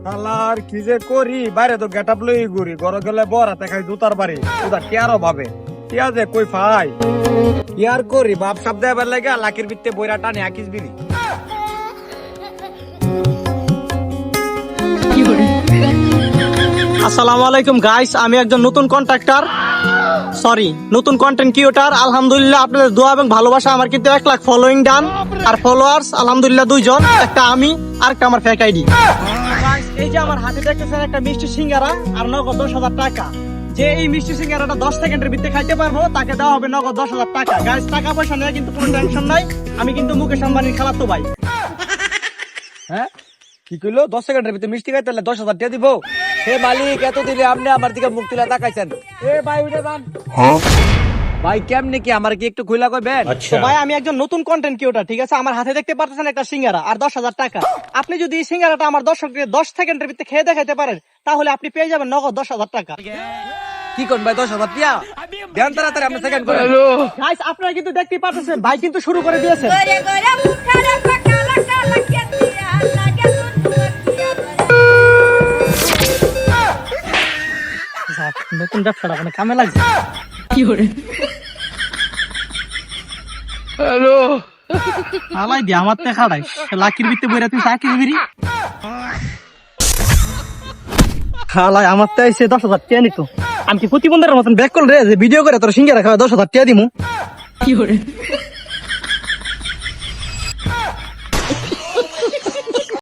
আল্লাহর কি যে করি, বাইরে তো গেটআপ লই ঘুরি, ঘরে গেলে বরাতে খাই জুতার বাড়ি, ওটা কি আরো ভাবে কি আছে কই ফাই কি আর করি, বাপ সাপ দেবার লাগে লাকির ভিত্তে বইরা টানে আকিস বিড়ি। আসসালামু আলাইকুম গাইস, আমি একজন নতুন নতুন কন্টেন্ট ক্রিয়েটর। আলহামদুলিল্লাহ আপনাদের দোয়া এবং ভালোবাসা আমার কিন্তু 1 লাখ ফলোইং ডান, আর ফলোয়ার্স আলহামদুলিল্লাহ 2 জন, একটা আমি আর একটা আমার ফেক আইডি। এই যে আমার হাতে দেখতেছেন একটা মিষ্টি সিঙ্গারা আর নগদ 10,000 টাকা। যে এই মিষ্টি সিঙ্গারাটা 10 সেকেন্ডের ভিতরে খাইতে পারবো তাকে দেওয়া হবে নগদ 10,000 টাকা। গাইস টাকা পয়সা নিয়ে কিন্তু কোনো টেনশন নাই, আমি কিন্তু মুকেশ আম্বানির খালাতো ভাই। হ্যাঁ কি কইলো 10 সেকেন্ডের ভিতরে মিষ্টি খাইতে 10,000 টাকা দিব? হে মালিক, এত দিলে আপনি আমার দিকে মুখ তুলে তাকাইছেন। এ ভাই উঠে যান। ভাই কেমনে কি আমার কি একটু খুইলা কইবেন? তো ভাই আমি একজন নতুন কন্টেন্ট ক্রিয়েটর, ঠিক আছে? আমার হাতে দেখতে পারতেছেন একটা সিঙ্গারা আর 10,000 টাকা। আপনি যদি এই সিঙ্গারাটা আমার দর্শকদের 10 সেকেন্ডের ভিতরে খেয়ে দেখাইতে পারেন তাহলে আপনি পেয়ে যাবেন নগদ 10,000 টাকা। কি কোন ভাই 10,000 টাকা দেন তাড়াতাড়ি, আপনি সেকেন্ড করেন। গাইস আপনারা কিন্তু দেখতেই পারতেছেন ভাই কিন্তু শুরু করে দিয়েছে। নতুন ব্যবসাটা মানে কামে লাগছে। কি করে হ্যালো আলাই দি আমার তে খাড়াই লাকির ভিতরে বইরা তুই চাকরি বিরি খালাই আমার তে আইছে 10,000 টাকা নিতো। আমি কি প্রতিবন্ধের মতন ব্যাক কল রে যে ভিডিও করে তোর সিঙ্গারা খাওয়া 10,000 টাকা দিমু। কি করে